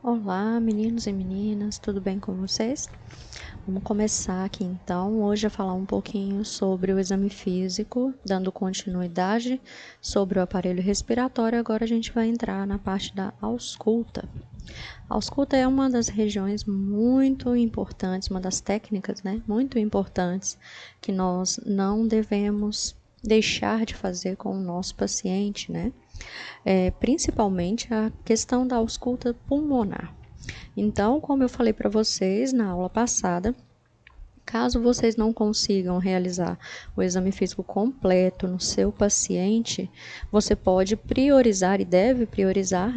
Olá, meninos e meninas, tudo bem com vocês? Vamos começar aqui então, hoje a falar um pouquinho sobre o exame físico, dando continuidade sobre o aparelho respiratório. Agora a gente vai entrar na parte da ausculta. A ausculta é uma das regiões muito importantes, uma das técnicas, muito importantes que nós não devemos deixar de fazer com o nosso paciente, principalmente a questão da ausculta pulmonar. Então, como eu falei para vocês na aula passada, caso vocês não consigam realizar o exame físico completo no seu paciente, você pode priorizar e deve priorizar,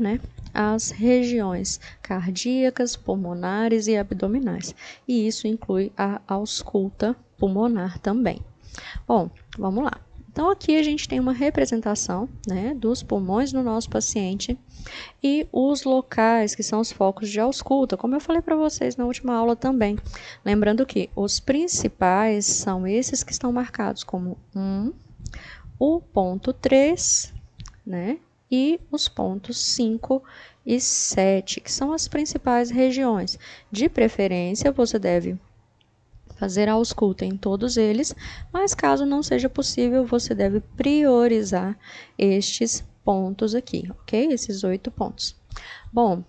as regiões cardíacas, pulmonares e abdominais. E isso inclui a ausculta pulmonar também. Bom, vamos lá. Então, aqui a gente tem uma representação, dos pulmões no nosso paciente e os locais que são os focos de ausculta, como eu falei para vocês na última aula também. Lembrando que os principais são esses que estão marcados como 1, o ponto 3, e os pontos 5 e 7, que são as principais regiões. De preferência, você deve fazer a ausculta em todos eles, mas caso não seja possível, você deve priorizar estes pontos aqui, ok? Esses 8 pontos. Bom,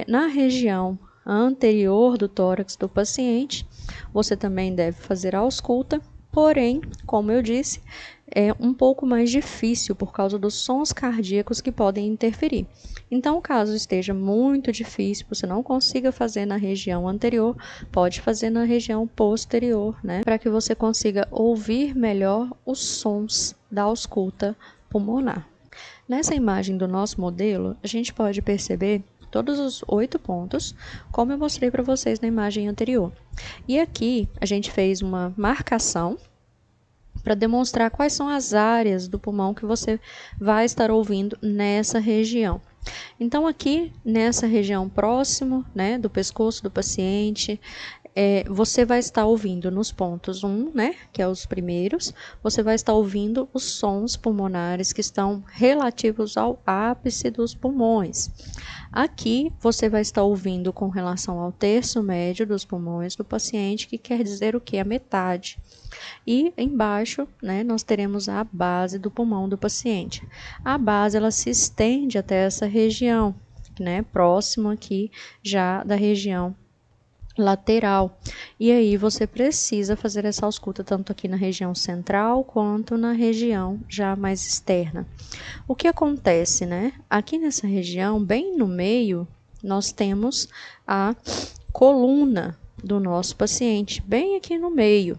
na região anterior do tórax do paciente, você também deve fazer a ausculta, porém, como eu disse, é um pouco mais difícil por causa dos sons cardíacos que podem interferir. Então, caso esteja muito difícil, você não consiga fazer na região anterior, pode fazer na região posterior, para que você consiga ouvir melhor os sons da ausculta pulmonar. Nessa imagem do nosso modelo, a gente pode perceber todos os 8 pontos, como eu mostrei para vocês na imagem anterior. E aqui a gente fez uma marcação para demonstrar quais são as áreas do pulmão que você vai estar ouvindo nessa região. Então, aqui nessa região próximo, do pescoço do paciente, você vai estar ouvindo nos pontos 1, que é os primeiros, você vai estar ouvindo os sons pulmonares que estão relativos ao ápice dos pulmões. Aqui você vai estar ouvindo com relação ao terço médio dos pulmões do paciente, que quer dizer o que? A metade. E embaixo, nós teremos a base do pulmão do paciente. A base, ela se estende até essa região, próximo aqui já da região lateral. E aí você precisa fazer essa ausculta tanto aqui na região central quanto na região já mais externa. O que acontece, Aqui nessa região, bem no meio, nós temos a coluna do nosso paciente, bem aqui no meio.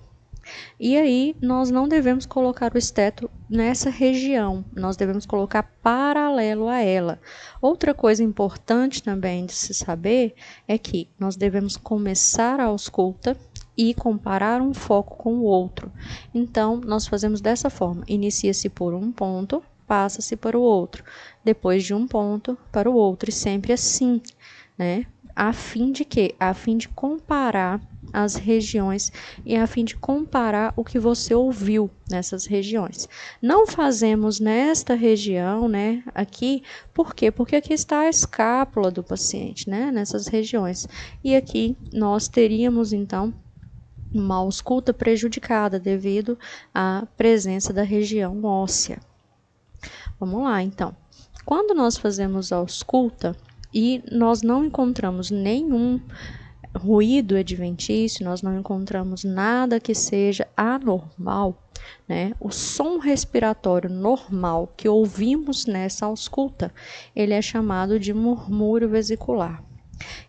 E aí, nós não devemos colocar o esteto nessa região, nós devemos colocar paralelo a ela. Outra coisa importante também de se saber é que nós devemos começar a ausculta e comparar um foco com o outro. Então, nós fazemos dessa forma, inicia-se por um ponto, passa-se para o outro, depois de um ponto para o outro, e sempre assim, a fim de quê? A fim de comparar as regiões e a fim de comparar o que você ouviu nessas regiões. Não fazemos nesta região, aqui, por quê? Porque aqui está a escápula do paciente, nessas regiões. E aqui nós teríamos, então, uma ausculta prejudicada devido à presença da região óssea. Vamos lá, então. Quando nós fazemos a ausculta e nós não encontramos nenhum ruído adventício, nós não encontramos nada que seja anormal, O som respiratório normal que ouvimos nessa ausculta, ele é chamado de murmúrio vesicular.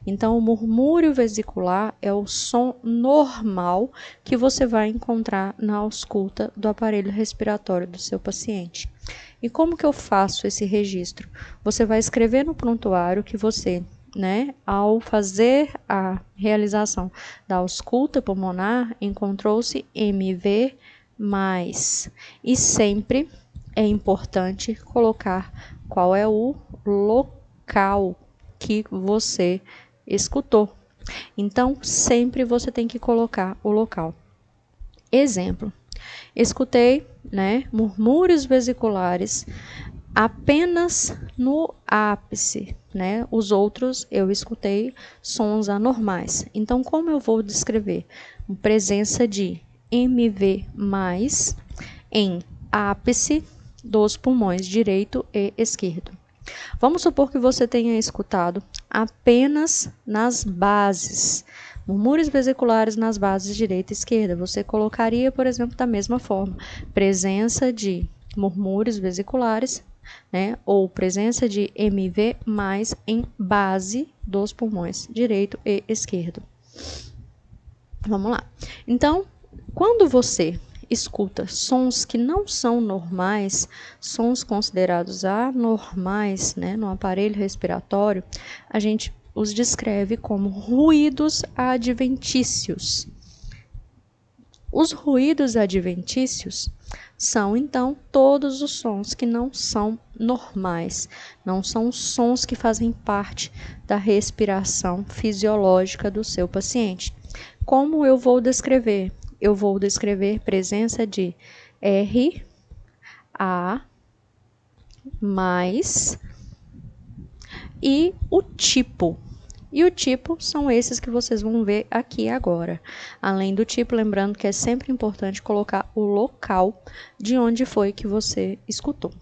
Então, o murmúrio vesicular é o som normal que você vai encontrar na ausculta do aparelho respiratório do seu paciente. E como que eu faço esse registro? Você vai escrever no prontuário que você, ao fazer a realização da ausculta pulmonar, encontrou-se MV+. E sempre é importante colocar qual é o local que você escutou. Então, sempre você tem que colocar o local. Exemplo, escutei, murmúrios vesiculares apenas no ápice, né? Os outros eu escutei sons anormais. Então, como eu vou descrever? Presença de MV mais em ápice dos pulmões direito e esquerdo. Vamos supor que você tenha escutado apenas nas bases, murmúrios vesiculares nas bases direita e esquerda. Você colocaria, por exemplo, da mesma forma, presença de murmúrios vesiculares, né, ou presença de MV mais em base dos pulmões direito e esquerdo. Vamos lá. Então, quando você escuta sons que não são normais, sons considerados anormais, né, no aparelho respiratório, a gente os descreve como ruídos adventícios. Os ruídos adventícios são, então, todos os sons que não são normais, não são sons que fazem parte da respiração fisiológica do seu paciente. Como eu vou descrever? Eu vou descrever presença de R, A, mais e o tipo. E o tipo são esses que vocês vão ver aqui agora. Além do tipo, lembrando que é sempre importante colocar o local de onde foi que você escutou.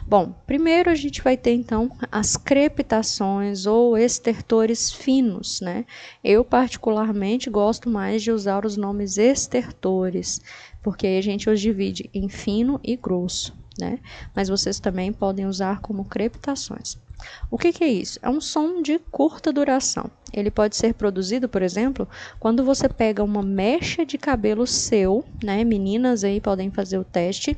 Bom, primeiro a gente vai ter então as crepitações ou estertores finos, né? Eu particularmente gosto mais de usar os nomes estertores, porque aí a gente os divide em fino e grosso, né? Mas vocês também podem usar como crepitações. O que é isso? É um som de curta duração. Ele pode ser produzido, por exemplo, quando você pega uma mecha de cabelo seu, né? Meninas aí podem fazer o teste,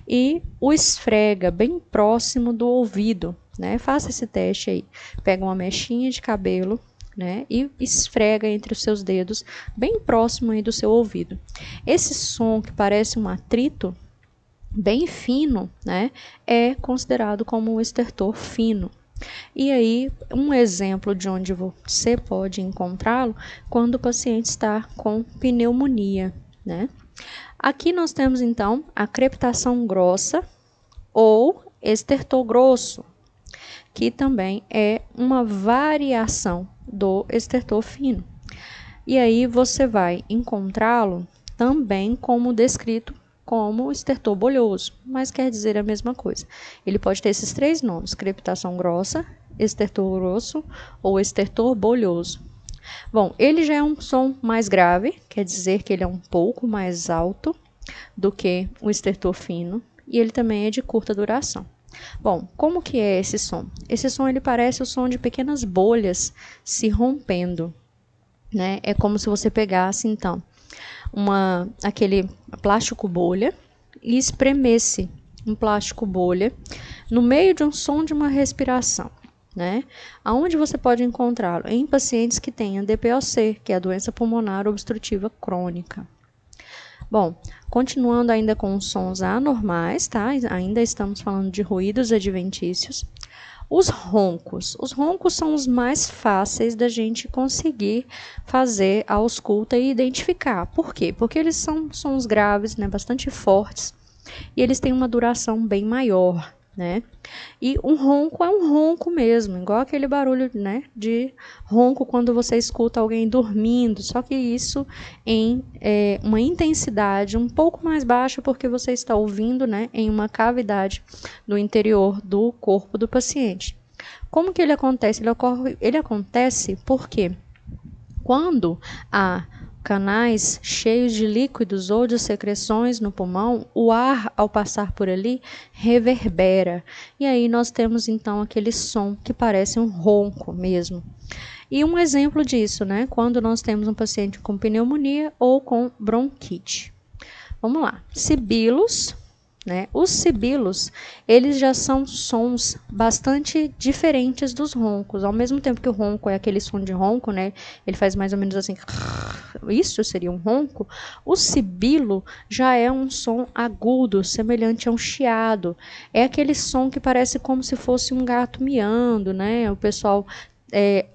e o esfrega bem próximo do ouvido, né? Faça esse teste aí. Pega uma mechinha de cabelo, né? E esfrega entre os seus dedos, bem próximo aí do seu ouvido. Esse som que parece um atrito, bem fino, né, é considerado como um estertor fino. E aí, um exemplo de onde você pode encontrá-lo quando o paciente está com pneumonia, né? Aqui nós temos então a crepitação grossa ou estertor grosso, que também é uma variação do estertor fino. E aí você vai encontrá-lo também como descrito como estertor bolhoso, mas quer dizer a mesma coisa. Ele pode ter esses três nomes: crepitação grossa, estertor grosso ou estertor bolhoso. Bom, ele já é um som mais grave, quer dizer que ele é um pouco mais alto do que o estertor fino, e ele também é de curta duração. Bom, como que é esse som? Esse som ele parece o som de pequenas bolhas se rompendo, né? É como se você pegasse então aquele plástico bolha e espremesse um plástico bolha no meio de um som de uma respiração, né? Aonde você pode encontrá-lo? Em pacientes que tenham DPOC, que é a doença pulmonar obstrutiva crônica. Bom, continuando ainda com os sons anormais, tá? Ainda estamos falando de ruídos adventícios. Os roncos. Os roncos são os mais fáceis da gente conseguir fazer a ausculta e identificar. Por quê? Porque eles são sons graves, né, bastante fortes, e eles têm uma duração bem maior, né? E um ronco é um ronco mesmo, igual aquele barulho, né, de ronco quando você escuta alguém dormindo, só que isso em uma intensidade um pouco mais baixa, porque você está ouvindo, né, em uma cavidade no interior do corpo do paciente. Como que ele acontece? Ele acontece porque quando há canais cheios de líquidos ou de secreções no pulmão, o ar, ao passar por ali, reverbera. E aí nós temos, então, aquele som que parece um ronco mesmo. E um exemplo disso, né? Quando nós temos um paciente com pneumonia ou com bronquite. Vamos lá. Sibilos, né? Os sibilos, eles já são sons bastante diferentes dos roncos. Ao mesmo tempo que o ronco é aquele som de ronco, né? Ele faz mais ou menos assim, isso seria um ronco. O sibilo já é um som agudo, semelhante a um chiado. É aquele som que parece como se fosse um gato miando, né? O pessoal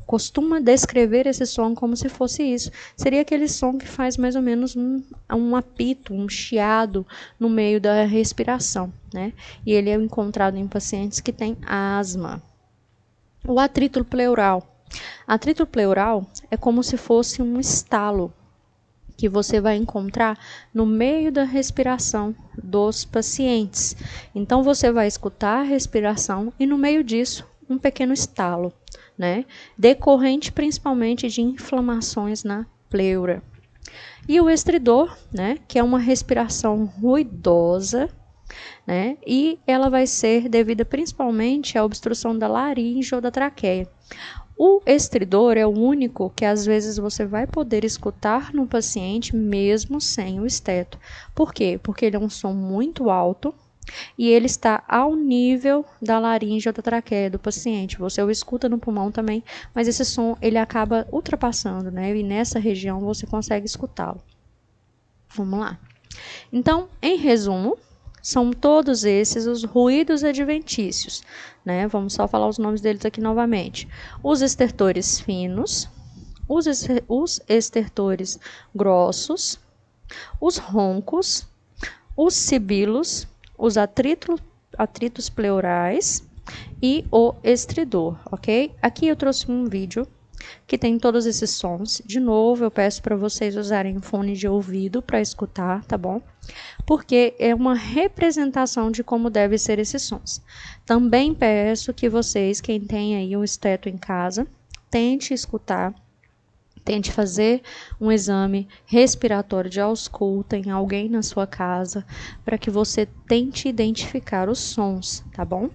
costuma descrever esse som como se fosse isso. Seria aquele som que faz mais ou menos um apito, um chiado no meio da respiração, né? E ele é encontrado em pacientes que têm asma. O atrito pleural. Atrito pleural é como se fosse um estalo que você vai encontrar no meio da respiração dos pacientes. Então, você vai escutar a respiração e no meio disso, um pequeno estalo, né? Decorrente principalmente de inflamações na pleura. E o estridor, né? Que é uma respiração ruidosa, né? E ela vai ser devida principalmente à obstrução da laringe ou da traqueia. O estridor é o único que às vezes você vai poder escutar no paciente mesmo sem o esteto. Por quê? Porque ele é um som muito alto e ele está ao nível da laringe ou da traqueia do paciente. Você o escuta no pulmão também, mas esse som ele acaba ultrapassando, né? E nessa região você consegue escutá-lo. Vamos lá. Então, em resumo, são todos esses os ruídos adventícios, né? Vamos só falar os nomes deles aqui novamente. Os estertores finos, os estertores grossos, os roncos, os sibilos, os atritos pleurais e o estridor, ok? Aqui eu trouxe um vídeo que tem todos esses sons. De novo, eu peço para vocês usarem fone de ouvido para escutar, tá bom? Porque é uma representação de como devem ser esses sons. Também peço que vocês, quem tem aí um esteto em casa, tente escutar, tente fazer um exame respiratório de ausculta em alguém na sua casa, para que você tente identificar os sons, tá bom?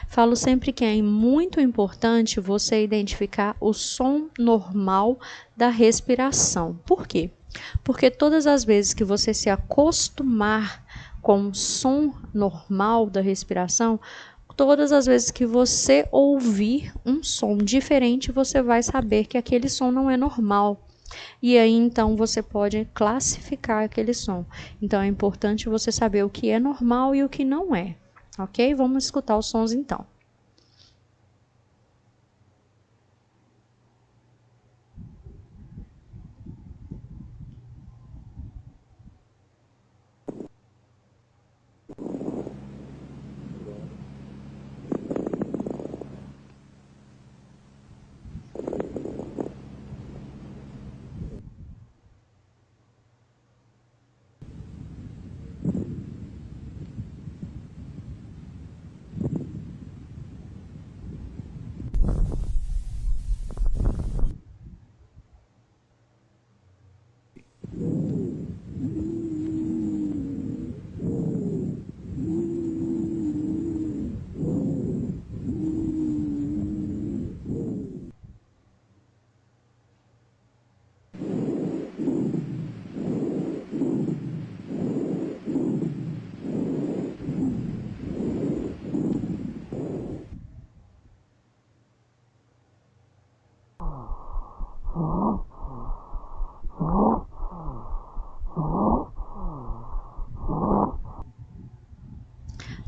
Falo sempre que é muito importante você identificar o som normal da respiração. Por quê? Porque todas as vezes que você se acostumar com o som normal da respiração, todas as vezes que você ouvir um som diferente, você vai saber que aquele som não é normal. E aí, então, você pode classificar aquele som. Então, é importante você saber o que é normal e o que não é. Ok? Vamos escutar os sons então.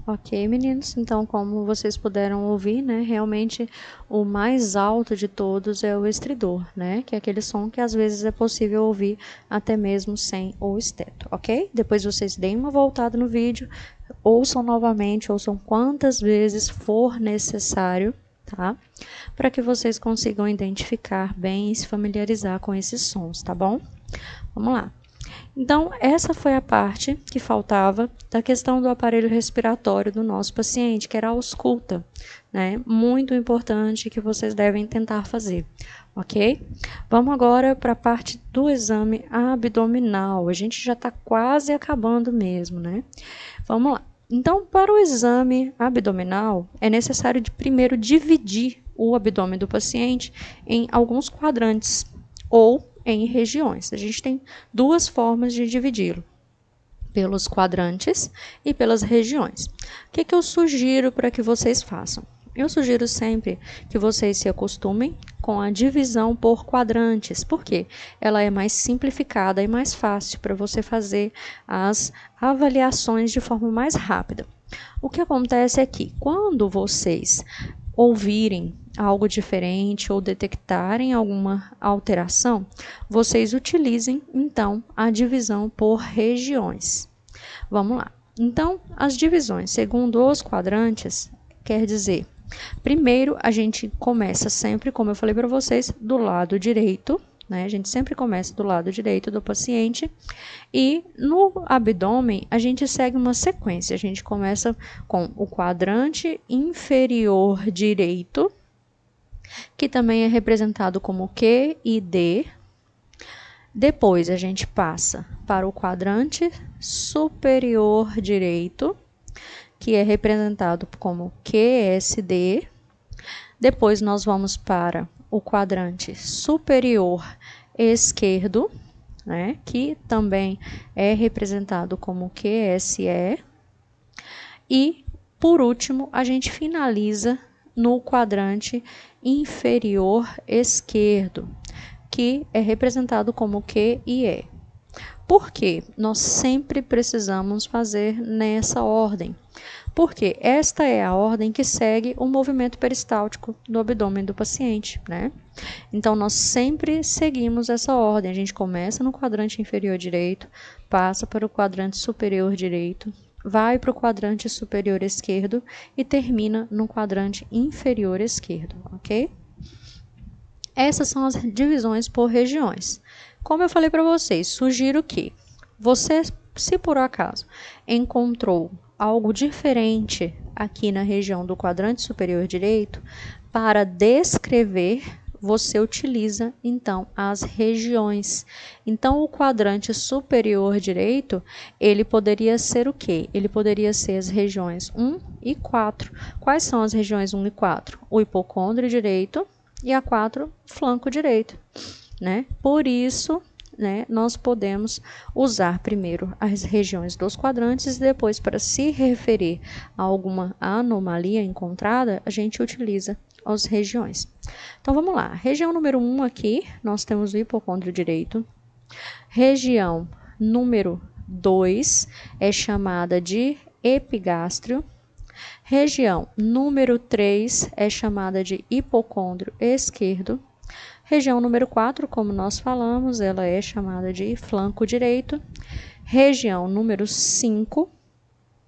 Ok, meninos, então como vocês puderam ouvir, né, realmente o mais alto de todos é o estridor, né, que é aquele som que às vezes é possível ouvir até mesmo sem o esteto, ok? Depois vocês deem uma voltada no vídeo, ouçam novamente, ouçam quantas vezes for necessário, tá? Para que vocês consigam identificar bem e se familiarizar com esses sons, tá bom? Vamos lá. Então, essa foi a parte que faltava da questão do aparelho respiratório do nosso paciente, que era a ausculta, né? Muito importante que vocês devem tentar fazer, ok? Vamos agora para a parte do exame abdominal. A gente já está quase acabando mesmo, né? Vamos lá. Então, para o exame abdominal, é necessário primeiro dividir o abdômen do paciente em alguns quadrantes ou em regiões. A gente tem duas formas de dividi-lo, pelos quadrantes e pelas regiões. O que eu sugiro para que vocês façam? Eu sugiro sempre que vocês se acostumem com a divisão por quadrantes, porque ela é mais simplificada e mais fácil para você fazer as avaliações de forma mais rápida. O que acontece é que, quando vocês ouvirem algo diferente ou detectarem alguma alteração, vocês utilizem, então, a divisão por regiões. Vamos lá. Então, as divisões segundo os quadrantes, quer dizer, primeiro a gente começa sempre, como eu falei para vocês, do lado direito, né? A gente sempre começa do lado direito do paciente e no abdômen a gente segue uma sequência. A gente começa com o quadrante inferior direito, que também é representado como Q e D. Depois a gente passa para o quadrante superior direito, que é representado como QSD. Depois nós vamos para o quadrante superior esquerdo, né, que também é representado como QSE. E, por último, a gente finaliza no quadrante inferior esquerdo, que é representado como QIE. Por que nós sempre precisamos fazer nessa ordem? Porque esta é a ordem que segue o movimento peristáltico do abdômen do paciente, né? Então, nós sempre seguimos essa ordem. A gente começa no quadrante inferior direito, passa para o quadrante superior direito, vai para o quadrante superior esquerdo e termina no quadrante inferior esquerdo, ok? Essas são as divisões por regiões. Como eu falei para vocês, sugiro que você, se por acaso encontrou algo diferente aqui na região do quadrante superior direito, para descrever, você utiliza, então, as regiões. Então, o quadrante superior direito, ele poderia ser o quê? Ele poderia ser as regiões 1 e 4. Quais são as regiões 1 e 4? O hipocôndrio direito e a 4, flanco direito, né? Por isso, né, nós podemos usar primeiro as regiões dos quadrantes e depois, para se referir a alguma anomalia encontrada, a gente utiliza as regiões. Então, vamos lá. Região número 1 aqui, nós temos o hipocôndrio direito. Região número 2 é chamada de epigástrio. Região número 3 é chamada de hipocôndrio esquerdo. Região número 4, como nós falamos, ela é chamada de flanco direito. Região número 5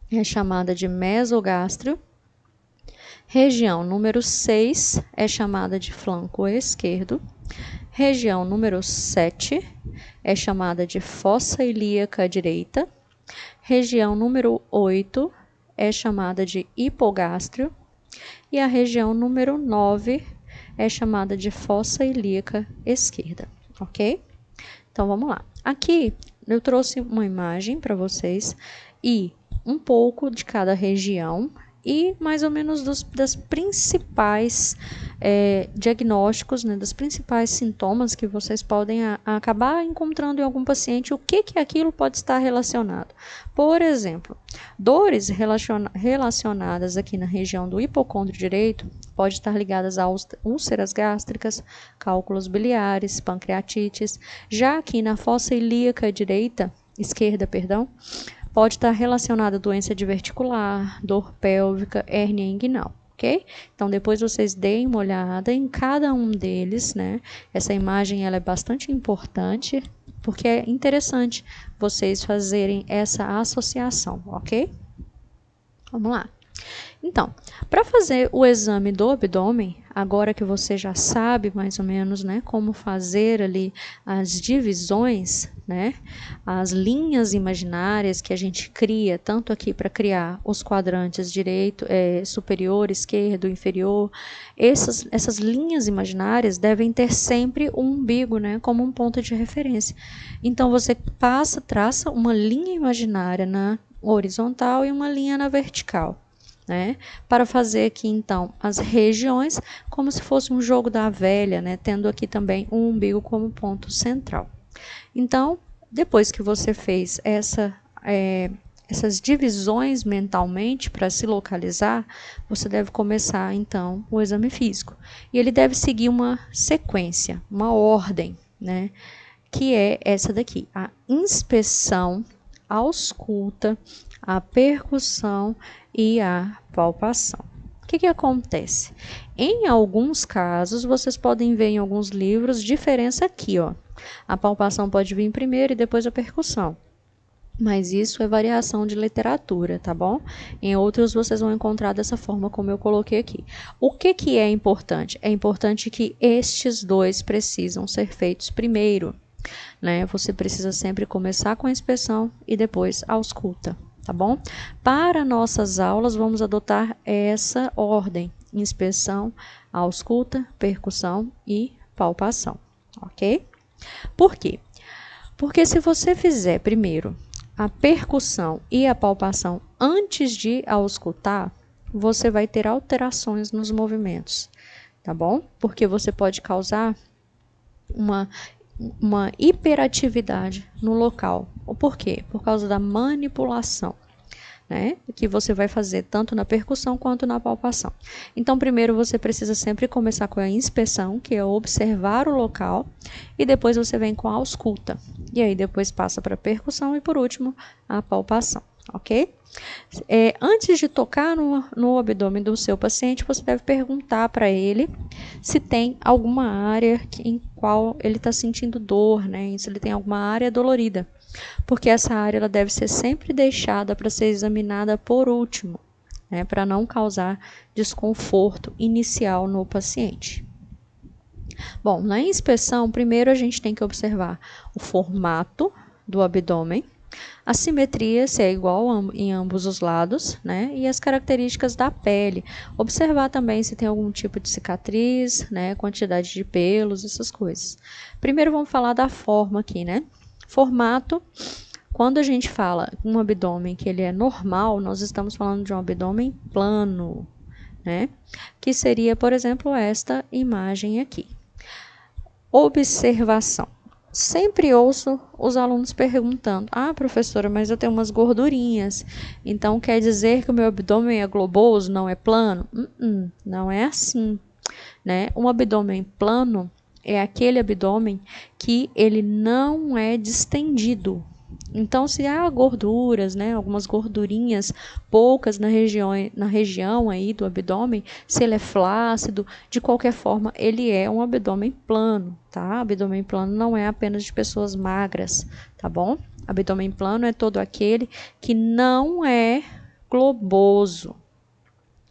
é chamada de mesogástrio. Região número 6 é chamada de flanco esquerdo. Região número 7 é chamada de fossa ilíaca direita. Região número 8 é chamada de hipogástrio. E a região número 9 é chamada de fossa ilíaca esquerda, ok? Então, vamos lá. Aqui, eu trouxe uma imagem para vocês e um pouco de cada região e mais ou menos das principais diagnósticos, né, dos principais sintomas que vocês podem acabar encontrando em algum paciente, o que aquilo pode estar relacionado. Por exemplo, dores relacionadas aqui na região do hipocôndrio direito pode estar ligadas a úlceras gástricas, cálculos biliares, pancreatites. Já aqui na fossa ilíaca esquerda, pode estar relacionada a doença diverticular, dor pélvica, hérnia inguinal, ok? Então, depois vocês deem uma olhada em cada um deles, né? Essa imagem ela é bastante importante, porque é interessante vocês fazerem essa associação, ok? Vamos lá. Então, para fazer o exame do abdômen, agora que você já sabe mais ou menos, né, como fazer ali as divisões, né, as linhas imaginárias que a gente cria, tanto aqui para criar os quadrantes direito, superior, esquerdo, inferior, essas linhas imaginárias devem ter sempre um umbigo, né, como um ponto de referência. Então, você traça uma linha imaginária na horizontal e uma linha na vertical. Né, para fazer aqui então as regiões como se fosse um jogo da velha, né, tendo aqui também um umbigo como ponto central. Então, depois que você fez essas divisões mentalmente para se localizar, você deve começar então o exame físico. E ele deve seguir uma sequência, uma ordem, né, que é essa daqui: a inspeção, a ausculta, a percussão e a palpação. que acontece? Em alguns casos, vocês podem ver em alguns livros diferença aqui, ó. A palpação pode vir primeiro e depois a percussão. Mas isso é variação de literatura, tá bom? Em outros vocês vão encontrar dessa forma como eu coloquei aqui. O que é importante? É importante que estes dois precisam ser feitos primeiro, né? Você precisa sempre começar com a inspeção e depois a ausculta, tá bom? Para nossas aulas vamos adotar essa ordem: inspeção, ausculta, percussão e palpação, ok? Por quê? Porque se você fizer primeiro a percussão e a palpação antes de auscultar, você vai ter alterações nos movimentos, tá bom? Porque você pode causar uma hiperatividade no local. Por quê? Por causa da manipulação, né? Que você vai fazer tanto na percussão quanto na palpação. Então, primeiro você precisa sempre começar com a inspeção, que é observar o local, e depois você vem com a ausculta. E aí depois passa para a percussão e por último a palpação, ok? Antes de tocar no abdômen do seu paciente, você deve perguntar para ele se tem alguma área em qual ele está sentindo dor, né? Se ele tem alguma área dolorida. Porque essa área ela deve ser sempre deixada para ser examinada por último, né, para não causar desconforto inicial no paciente. Bom, na inspeção, primeiro a gente tem que observar o formato do abdômen, a simetria, se é igual em ambos os lados, né, e as características da pele. Observar também se tem algum tipo de cicatriz, né, quantidade de pelos, essas coisas. Primeiro vamos falar da forma aqui, né? Formato, quando a gente fala um abdômen que ele é normal, nós estamos falando de um abdômen plano, né? Que seria, por exemplo, esta imagem aqui. Observação. Sempre ouço os alunos perguntando: ah, professora, mas eu tenho umas gordurinhas, então quer dizer que o meu abdômen é globoso, não é plano? Não é assim, né? Um abdômen plano é aquele abdômen que ele não é distendido. Então, se há gorduras, né, algumas gordurinhas poucas na região aí do abdômen, se ele é flácido, de qualquer forma, ele é um abdômen plano, tá? Abdômen plano não é apenas de pessoas magras, tá bom? Abdômen plano é todo aquele que não é globoso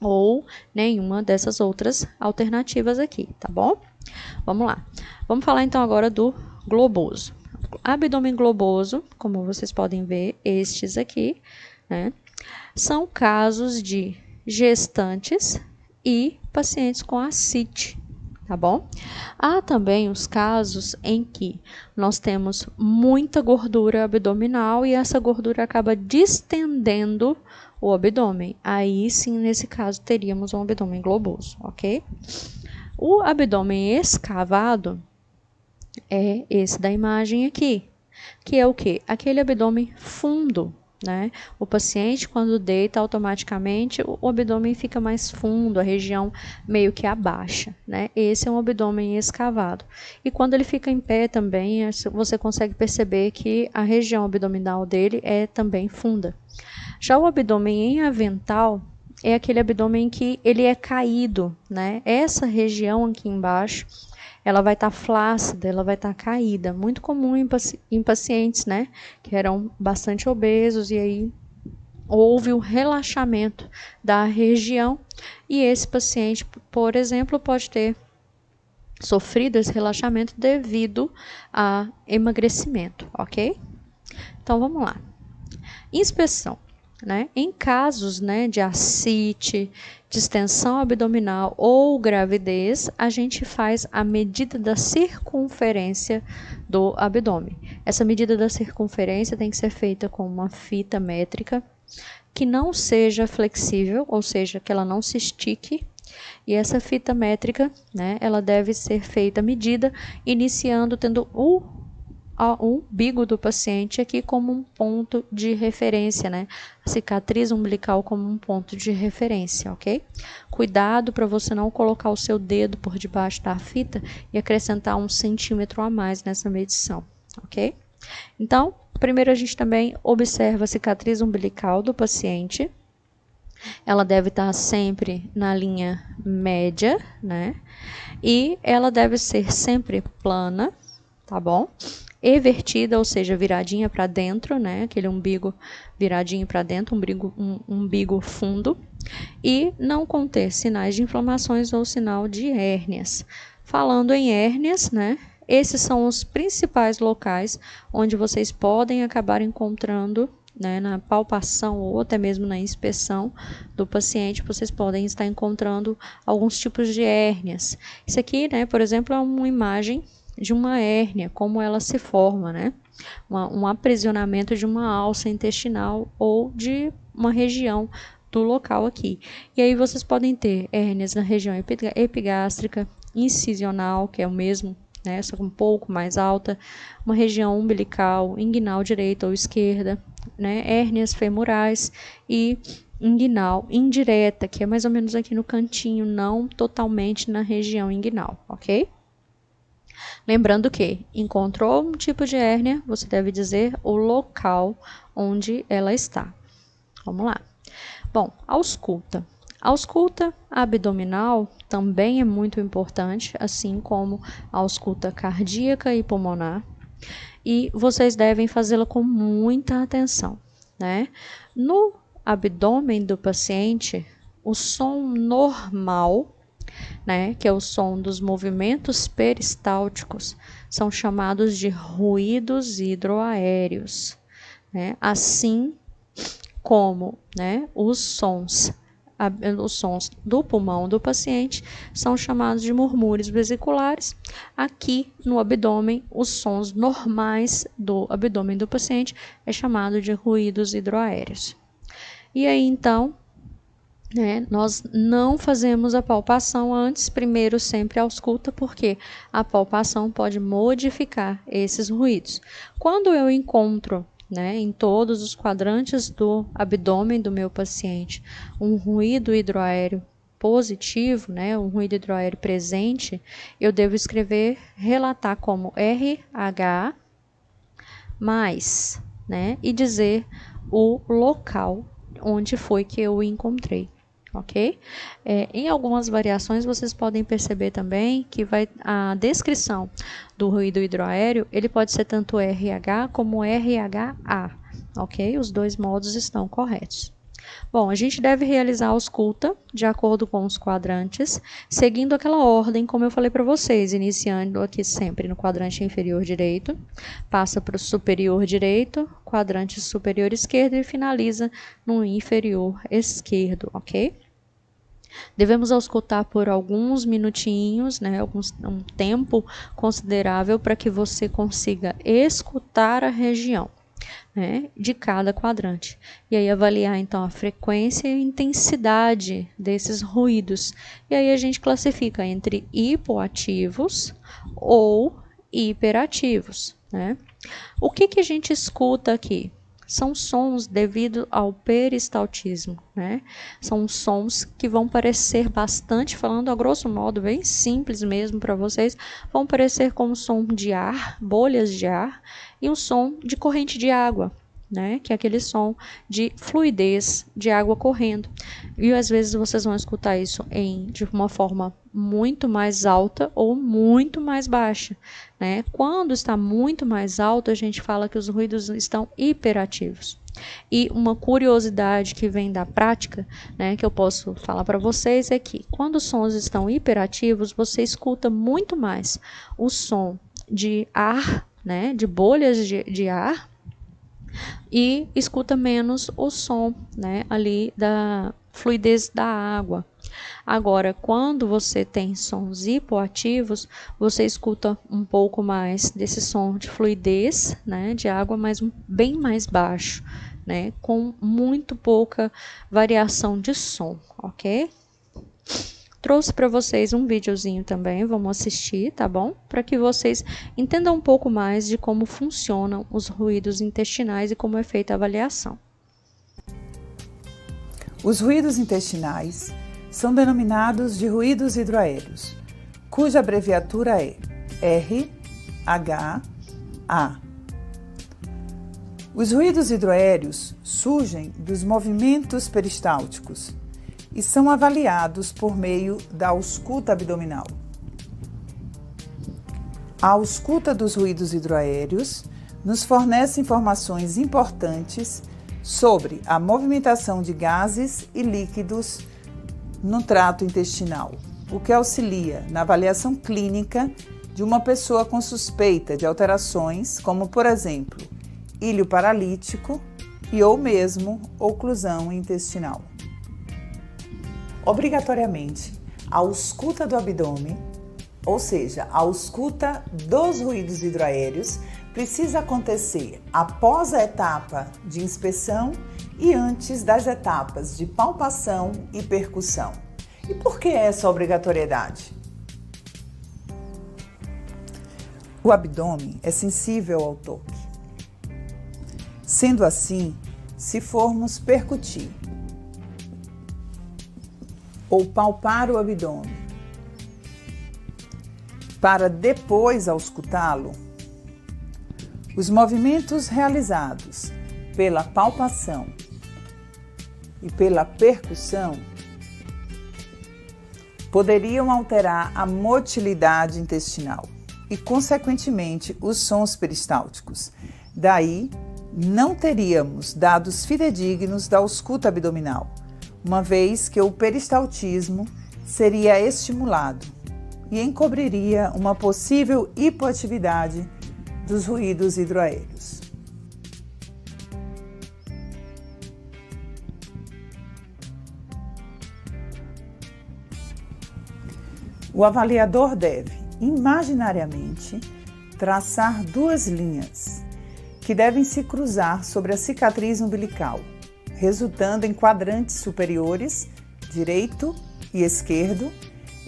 ou nenhuma dessas outras alternativas aqui, tá bom? Vamos lá. Vamos falar então agora do globoso. Abdômen globoso, como vocês podem ver, estes aqui, né, são casos de gestantes e pacientes com ascite, tá bom? Há também os casos em que nós temos muita gordura abdominal e essa gordura acaba distendendo o abdômen. Aí sim, nesse caso, teríamos um abdômen globoso, ok? O abdômen escavado é esse da imagem aqui, que é o quê? Aquele abdômen fundo, né? O paciente, quando deita, automaticamente o abdômen fica mais fundo, a região meio que abaixa, né? Esse é um abdômen escavado. E quando ele fica em pé também, você consegue perceber que a região abdominal dele é também funda. Já o abdômen em avental é aquele abdômen que ele é caído, né? Essa região aqui embaixo, ela vai estar flácida, ela vai estar caída. Muito comum em pacientes, né, que eram bastante obesos e aí houve um relaxamento da região e esse paciente, por exemplo, pode ter sofrido esse relaxamento devido a emagrecimento, ok? Então, vamos lá. Inspeção. Né? Em casos, né, de ascite, distensão abdominal ou gravidez, a gente faz a medida da circunferência do abdômen. Essa medida da circunferência tem que ser feita com uma fita métrica que não seja flexível, ou seja, que ela não se estique. E essa fita métrica, né, ela deve ser feita medida iniciando tendo o umbigo do paciente aqui como um ponto de referência, né? A cicatriz umbilical como um ponto de referência, ok? Cuidado para você não colocar o seu dedo por debaixo da fita e acrescentar 1 centímetro a mais nessa medição, ok? Então, primeiro a gente também observa a cicatriz umbilical do paciente. Ela deve estar sempre na linha média, né? E ela deve ser sempre plana, tá bom? Evertida, ou seja, viradinha para dentro, né? Aquele umbigo viradinho para dentro, umbigo fundo. E não conter sinais de inflamações ou sinal de hérnias. Falando em hérnias, né? Esses são os principais locais onde vocês podem acabar encontrando, né, na palpação ou até mesmo na inspeção do paciente, vocês podem estar encontrando alguns tipos de hérnias. Isso aqui, né, por exemplo, é uma imagem de uma hérnia, como ela se forma, né? Um aprisionamento de uma alça intestinal ou de uma região do local aqui. E aí vocês podem ter hérnias na região epigástrica, incisional, que é o mesmo, né, só que um pouco mais alta, uma região umbilical, inguinal direita ou esquerda, né, hérnias femorais e inguinal indireta, que é mais ou menos aqui no cantinho, não totalmente na região inguinal, ok? Lembrando que encontrou um tipo de hérnia, você deve dizer o local onde ela está. Vamos lá. Bom, ausculta. A ausculta abdominal também é muito importante, assim como a ausculta cardíaca e pulmonar. E vocês devem fazê-la com muita atenção, né? No abdômen do paciente, o som normal, né, que é o som dos movimentos peristálticos, são chamados de ruídos hidroaéreos, né? Assim como, né, os sons do pulmão do paciente são chamados de murmúrios vesiculares. Aqui no abdômen, os sons normais do abdômen do paciente é chamado de ruídos hidroaéreos. E aí, então, né, nós não fazemos a palpação antes, primeiro sempre a ausculta, porque a palpação pode modificar esses ruídos. Quando eu encontro, né, em todos os quadrantes do abdômen do meu paciente, um ruído hidroaéreo positivo, né, um ruído hidroaéreo presente, eu devo relatar como RH+, né, e dizer o local onde foi que eu o encontrei. Ok? Em algumas variações vocês podem perceber também que a descrição do ruído hidroaéreo, ele pode ser tanto RH como RHA, ok? Os dois modos estão corretos. Bom, a gente deve realizar a ausculta de acordo com os quadrantes, seguindo aquela ordem, como eu falei para vocês, iniciando aqui sempre no quadrante inferior direito, passa para o superior direito, quadrante superior esquerdo e finaliza no inferior esquerdo, ok? Devemos auscultar por alguns minutinhos, né, um tempo considerável para que você consiga escutar a região, né, de cada quadrante. E aí avaliar então a frequência e a intensidade desses ruídos. E aí a gente classifica entre hipoativos ou hiperativos, né? O que a gente escuta aqui? São sons devido ao peristaltismo, né? São sons que vão parecer bastante, falando a grosso modo, bem simples mesmo para vocês, vão parecer como som de ar, bolhas de ar, e um som de corrente de água, né? Que é aquele som de fluidez de água correndo. E às vezes vocês vão escutar isso de uma forma muito mais alta ou muito mais baixa, né? Quando está muito mais alto, a gente fala que os ruídos estão hiperativos. E uma curiosidade que vem da prática, né, que eu posso falar para vocês é que quando os sons estão hiperativos, você escuta muito mais o som de ar, né, de bolhas de ar, e escuta menos o som, né, ali da fluidez da água. Agora, quando você tem sons hipoativos, você escuta um pouco mais desse som de fluidez, né, de água, mas bem mais baixo, né, com muito pouca variação de som, ok? Trouxe para vocês um videozinho também, vamos assistir, tá bom? Para que vocês entendam um pouco mais de como funcionam os ruídos intestinais e como é feita a avaliação. Os ruídos intestinais são denominados de ruídos hidroaéreos, cuja abreviatura é RHA. Os ruídos hidroaéreos surgem dos movimentos peristálticos e são avaliados por meio da ausculta abdominal. A ausculta dos ruídos hidroaéreos nos fornece informações importantes sobre a movimentação de gases e líquidos no trato intestinal, o que auxilia na avaliação clínica de uma pessoa com suspeita de alterações, como, por exemplo, íleo paralítico e ou mesmo oclusão intestinal. Obrigatoriamente, a ausculta do abdômen, ou seja, a ausculta dos ruídos hidroaéreos, precisa acontecer após a etapa de inspeção e antes das etapas de palpação e percussão. E por que essa obrigatoriedade? O abdômen é sensível ao toque. Sendo assim, se formos percutir ou palpar o abdômen para depois auscultá-lo, os movimentos realizados pela palpação e pela percussão poderiam alterar a motilidade intestinal e, consequentemente, os sons peristálticos. Daí, não teríamos dados fidedignos da ausculta abdominal, uma vez que o peristaltismo seria estimulado e encobriria uma possível hipoatividade dos ruídos hidroaéreos. O avaliador deve, imaginariamente, traçar duas linhas que devem se cruzar sobre a cicatriz umbilical, resultando em quadrantes superiores, direito e esquerdo,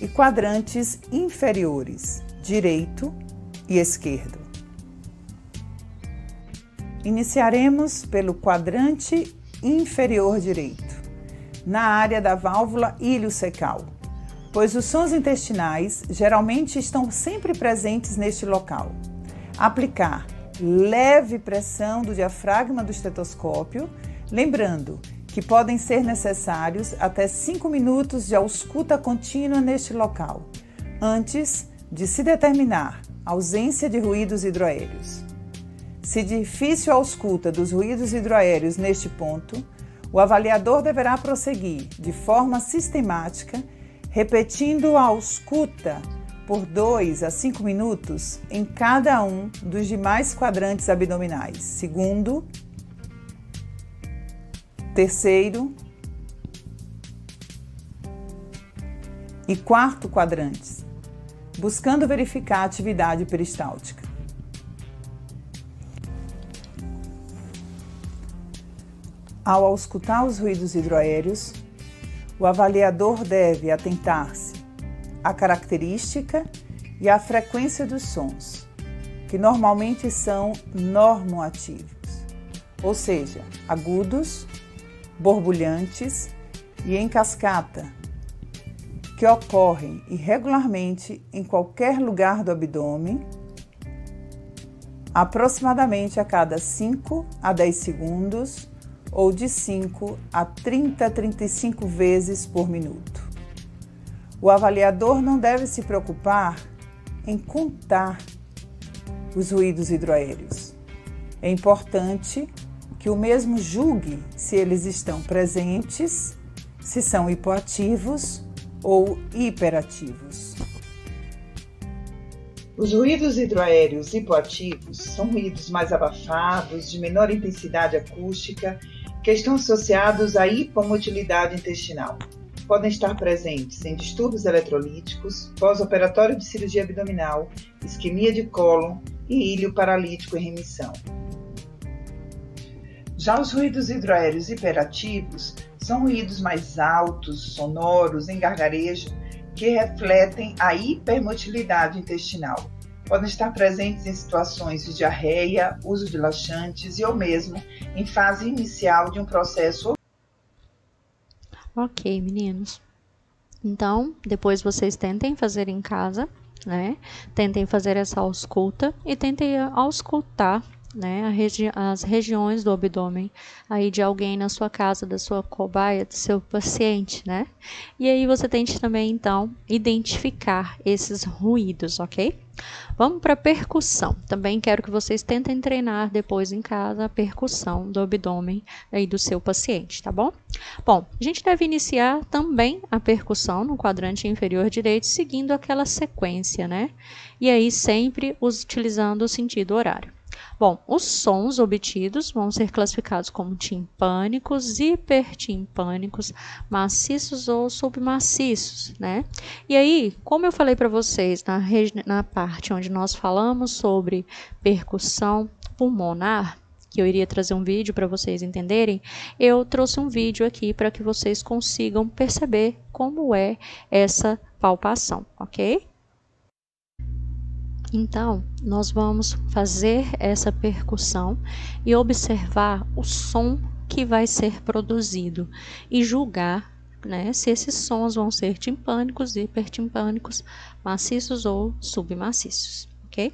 e quadrantes inferiores, direito e esquerdo. Iniciaremos pelo quadrante inferior direito, na área da válvula iliocecal, pois os sons intestinais geralmente estão sempre presentes neste local. Aplicar leve pressão do diafragma do estetoscópio, lembrando que podem ser necessários até 5 minutos de ausculta contínua neste local, antes de se determinar a ausência de ruídos hidroaéreos. Se difícil a ausculta dos ruídos hidroaéreos neste ponto, o avaliador deverá prosseguir de forma sistemática, repetindo a ausculta por 2 a 5 minutos em cada um dos demais quadrantes abdominais, segundo, terceiro e quarto quadrantes, buscando verificar a atividade peristáltica. Ao auscultar os ruídos hidroaéreos, o avaliador deve atentar-se à característica e à frequência dos sons, que normalmente são normoativos, ou seja, agudos, borbulhantes e em cascata, que ocorrem irregularmente em qualquer lugar do abdômen, aproximadamente a cada 5 a 10 segundos ou de 5 a 30 a 35 vezes por minuto. O avaliador não deve se preocupar em contar os ruídos hidroaéreos. É importante que o mesmo julgue se eles estão presentes, se são hipoativos ou hiperativos. Os ruídos hidroaéreos hipoativos são ruídos mais abafados, de menor intensidade acústica, que estão associados à hipomotilidade intestinal. Podem estar presentes em distúrbios eletrolíticos, pós-operatório de cirurgia abdominal, isquemia de cólon e íleo paralítico em remissão. Já os ruídos hidroaéreos hiperativos são ruídos mais altos, sonoros, em gargarejo, que refletem a hipermotilidade intestinal. Podem estar presentes em situações de diarreia, uso de laxantes e ou mesmo em fase inicial de um processo. Ok, meninos. Então, depois vocês tentem fazer em casa, né? Tentem fazer essa ausculta e tentem auscultar né, as regiões do abdômen aí de alguém na sua casa, da sua cobaia, do seu paciente, né? E aí você tente também, então, identificar esses ruídos, ok? Vamos para a percussão. Também quero que vocês tentem treinar depois em casa a percussão do abdômen aí do seu paciente, tá bom? Bom, a gente deve iniciar também a percussão no quadrante inferior direito, seguindo aquela sequência, né? E aí sempre utilizando o sentido horário. Bom, os sons obtidos vão ser classificados como timpânicos, hipertimpânicos, maciços ou submaciços, né? E aí, como eu falei para vocês na parte onde nós falamos sobre percussão pulmonar, que eu iria trazer um vídeo para vocês entenderem, eu trouxe um vídeo aqui para que vocês consigam perceber como é essa palpação, ok? Então, nós vamos fazer essa percussão e observar o som que vai ser produzido e julgar, né, se esses sons vão ser timpânicos, hipertimpânicos, maciços ou submaciços, ok?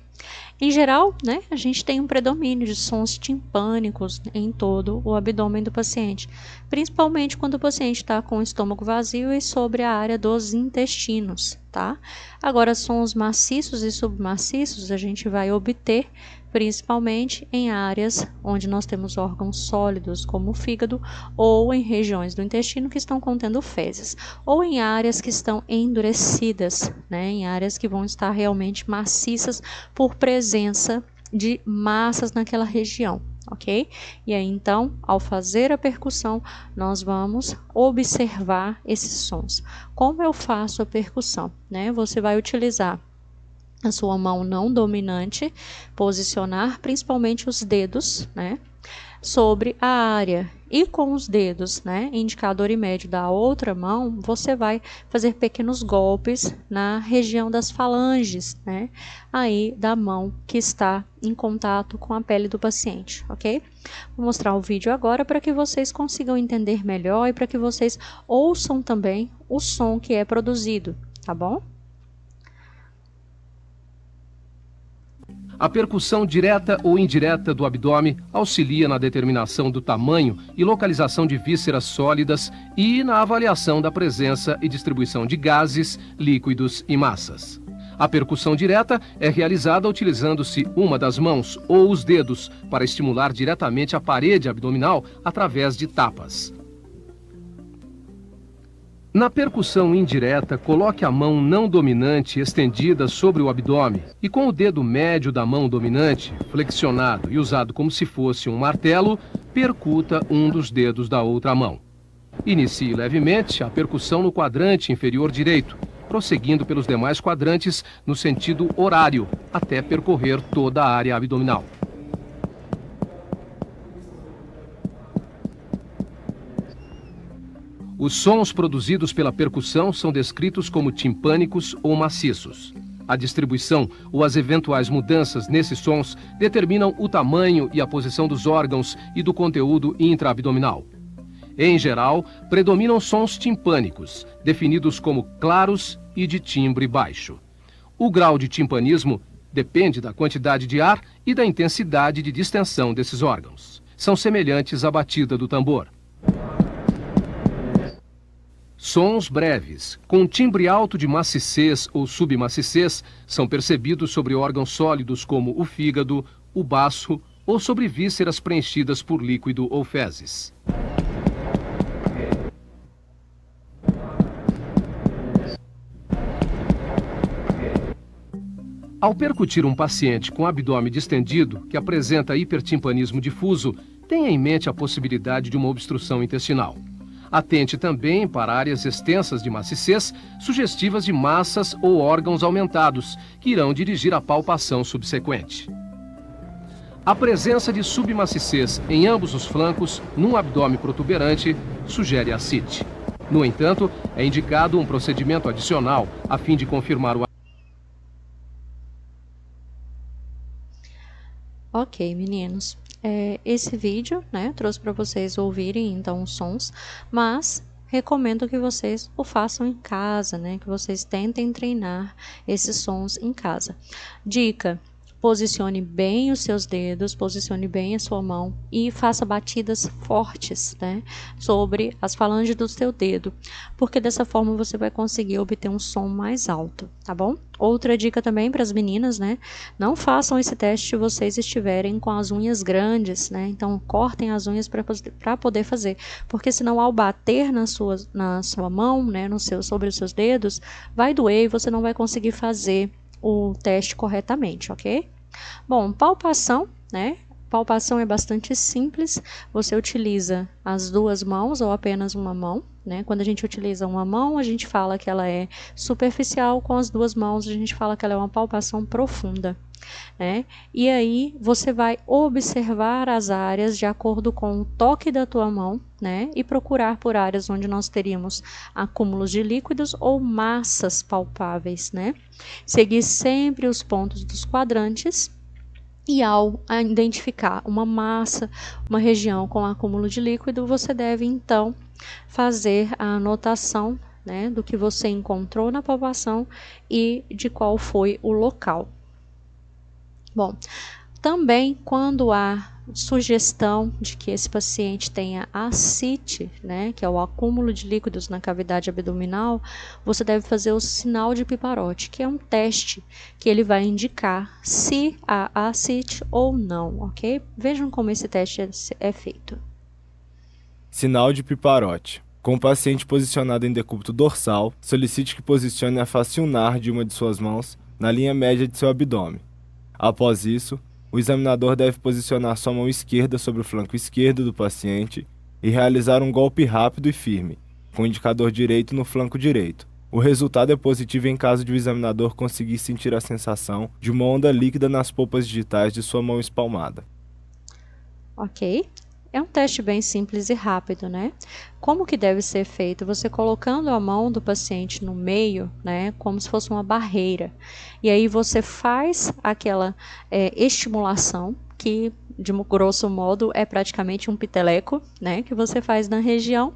Em geral, né, a gente tem um predomínio de sons timpânicos em todo o abdômen do paciente, principalmente quando o paciente está com o estômago vazio e sobre a área dos intestinos, tá? Agora, sons maciços e submaciços a gente vai obter principalmente em áreas onde nós temos órgãos sólidos, como o fígado, ou em regiões do intestino que estão contendo fezes, ou em áreas que estão endurecidas, né, em áreas que vão estar realmente maciças por presença de massas naquela região, ok? E aí, então, ao fazer a percussão, nós vamos observar esses sons. Como eu faço a percussão, né? Você vai utilizar a sua mão não dominante, posicionar principalmente os dedos, né, sobre a área, e com os dedos, né, indicador e médio da outra mão, você vai fazer pequenos golpes na região das falanges, né, aí da mão que está em contato com a pele do paciente, ok? Vou mostrar o vídeo agora para que vocês consigam entender melhor e para que vocês ouçam também o som que é produzido, tá bom? A percussão direta ou indireta do abdômen auxilia na determinação do tamanho e localização de vísceras sólidas e na avaliação da presença e distribuição de gases, líquidos e massas. A percussão direta é realizada utilizando-se uma das mãos ou os dedos para estimular diretamente a parede abdominal através de tapas. Na percussão indireta, coloque a mão não dominante estendida sobre o abdômen e com o dedo médio da mão dominante flexionado e usado como se fosse um martelo, percuta um dos dedos da outra mão. Inicie levemente a percussão no quadrante inferior direito, prosseguindo pelos demais quadrantes no sentido horário, até percorrer toda a área abdominal. Os sons produzidos pela percussão são descritos como timpânicos ou maciços. A distribuição ou as eventuais mudanças nesses sons determinam o tamanho e a posição dos órgãos e do conteúdo intraabdominal. Em geral, predominam sons timpânicos, definidos como claros e de timbre baixo. O grau de timpanismo depende da quantidade de ar e da intensidade de distensão desses órgãos. São semelhantes à batida do tambor. Sons breves, com timbre alto de maciçez ou submaciçez, são percebidos sobre órgãos sólidos como o fígado, o baço ou sobre vísceras preenchidas por líquido ou fezes. Ao percutir um paciente com abdômen distendido, que apresenta hipertimpanismo difuso, tenha em mente a possibilidade de uma obstrução intestinal. Atente também para áreas extensas de maciçez, sugestivas de massas ou órgãos aumentados, que irão dirigir a palpação subsequente. A presença de submaciçez em ambos os flancos, num abdômen protuberante, sugere ascite. No entanto, é indicado um procedimento adicional a fim de confirmar o... Ok, meninos. Esse vídeo, né, trouxe para vocês ouvirem então os sons, mas recomendo que vocês o façam em casa, né, que vocês tentem treinar esses sons em casa. Dica: posicione bem os seus dedos, posicione bem a sua mão e faça batidas fortes, né, sobre as falanges do seu dedo, porque dessa forma você vai conseguir obter um som mais alto, tá bom? Outra dica também para as meninas, né, não façam esse teste se vocês estiverem com as unhas grandes, né, então cortem as unhas para poder fazer, porque senão ao bater na sua mão, né, sobre os seus dedos, vai doer e você não vai conseguir fazer o teste corretamente, ok? Bom, palpação, né? Palpação é bastante simples, você utiliza as duas mãos ou apenas uma mão, né? Quando a gente utiliza uma mão, a gente fala que ela é superficial, com as duas mãos a gente fala que ela é uma palpação profunda, né? E aí você vai observar as áreas de acordo com o toque da tua mão, né? E procurar por áreas onde nós teríamos acúmulos de líquidos ou massas palpáveis, né? Seguir sempre os pontos dos quadrantes. E ao identificar uma massa, uma região com acúmulo de líquido, você deve então fazer a anotação, né, do que você encontrou na palpação e de qual foi o local. Bom, também quando há sugestão de que esse paciente tenha ascite, né, que é o acúmulo de líquidos na cavidade abdominal, você deve fazer o sinal de Piparote, que é um teste que ele vai indicar se há ascite ou não, ok? Vejam como esse teste é feito. Sinal de Piparote. Com o paciente posicionado em decúbito dorsal, solicite que posicione a face ulnar de uma de suas mãos na linha média de seu abdômen. Após isso, o examinador deve posicionar sua mão esquerda sobre o flanco esquerdo do paciente e realizar um golpe rápido e firme, com o indicador direito no flanco direito. O resultado é positivo em caso de o examinador conseguir sentir a sensação de uma onda líquida nas polpas digitais de sua mão espalmada. Ok. É um teste bem simples e rápido, né? Como que deve ser feito? Você colocando a mão do paciente no meio, né? Como se fosse uma barreira. E aí você faz aquela estimulação, que de grosso modo é praticamente um piteleco, né? Que você faz na região.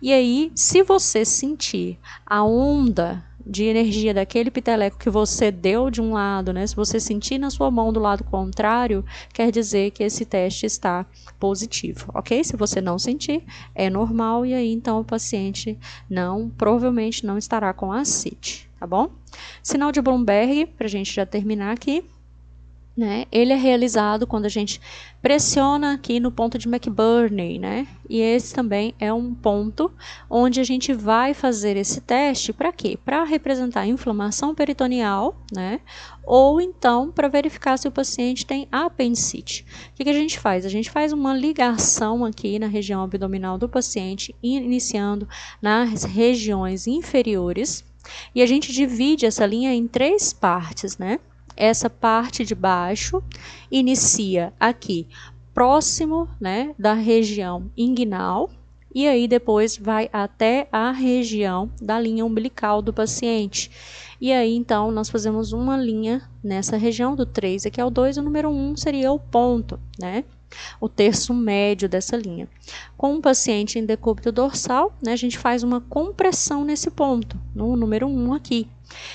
E aí, se você sentir a onda de energia daquele piteleco que você deu de um lado, né? Se você sentir na sua mão do lado contrário, quer dizer que esse teste está positivo, ok? Se você não sentir, é normal e aí então o paciente provavelmente não estará com ascite, tá bom? Sinal de Bloomberg, para a gente já terminar aqui, né? Ele é realizado quando a gente pressiona aqui no ponto de McBurney, né? E esse também é um ponto onde a gente vai fazer esse teste para quê? Para representar inflamação peritoneal, né? Ou então para verificar se o paciente tem apendicite. O que a gente faz? A gente faz uma ligação aqui na região abdominal do paciente, iniciando nas regiões inferiores, e a gente divide essa linha em 3 partes, né? Essa parte de baixo inicia aqui próximo, né, da região inguinal e aí depois vai até a região da linha umbilical do paciente. E aí então nós fazemos uma linha nessa região do 3 aqui é o 2, o número 1 seria o ponto, né? O terço médio dessa linha. Com o paciente em decúbito dorsal, né, a gente faz uma compressão nesse ponto, no número 1 aqui.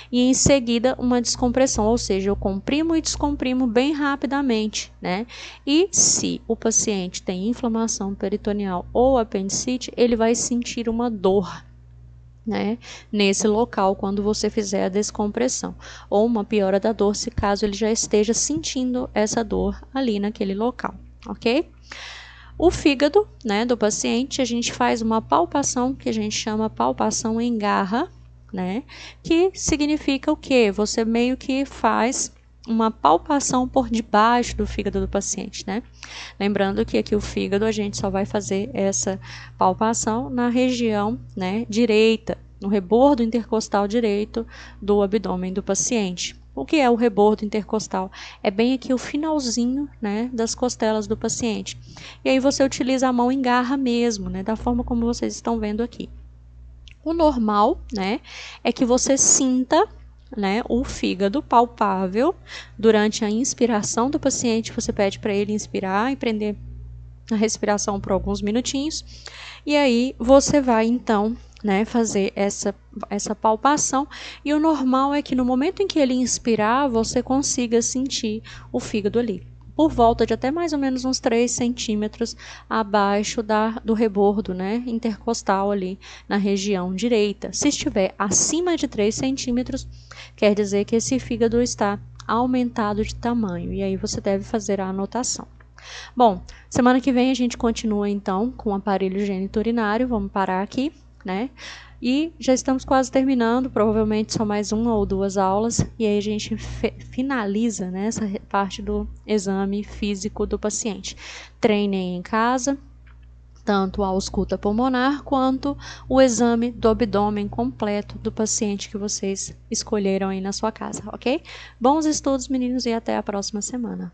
E em seguida uma descompressão, ou seja, eu comprimo e descomprimo bem rapidamente, né? E se o paciente tem inflamação peritoneal ou apendicite, ele vai sentir uma dor, né, nesse local quando você fizer a descompressão, ou uma piora da dor se caso ele já esteja sentindo essa dor ali naquele local, ok? O fígado, né, do paciente, a gente faz uma palpação que a gente chama palpação em garra, né, que significa o quê? Você meio que faz uma palpação por debaixo do fígado do paciente, né? Lembrando que aqui o fígado a gente só vai fazer essa palpação na região, né, direita, no rebordo intercostal direito do abdômen do paciente. O que é o rebordo intercostal? É bem aqui o finalzinho, né, das costelas do paciente. E aí você utiliza a mão em garra mesmo, né, da forma como vocês estão vendo aqui. O normal, né, é que você sinta, né, o fígado palpável durante a inspiração do paciente. Você pede para ele inspirar e prender a respiração por alguns minutinhos. E aí você vai então, né, fazer essa palpação, e o normal é que no momento em que ele inspirar, você consiga sentir o fígado ali, por volta de até mais ou menos uns 3 centímetros abaixo do rebordo, né, intercostal ali na região direita. Se estiver acima de 3 centímetros, quer dizer que esse fígado está aumentado de tamanho, e aí você deve fazer a anotação. Bom, semana que vem a gente continua então com o aparelho geniturinário, vamos parar aqui, né? E já estamos quase terminando, provavelmente só mais 1 ou 2 aulas, e aí a gente finaliza, né, essa parte do exame físico do paciente. Treinem em casa, tanto a ausculta pulmonar quanto o exame do abdômen completo do paciente que vocês escolheram aí na sua casa, ok? Bons estudos, meninos, e até a próxima semana.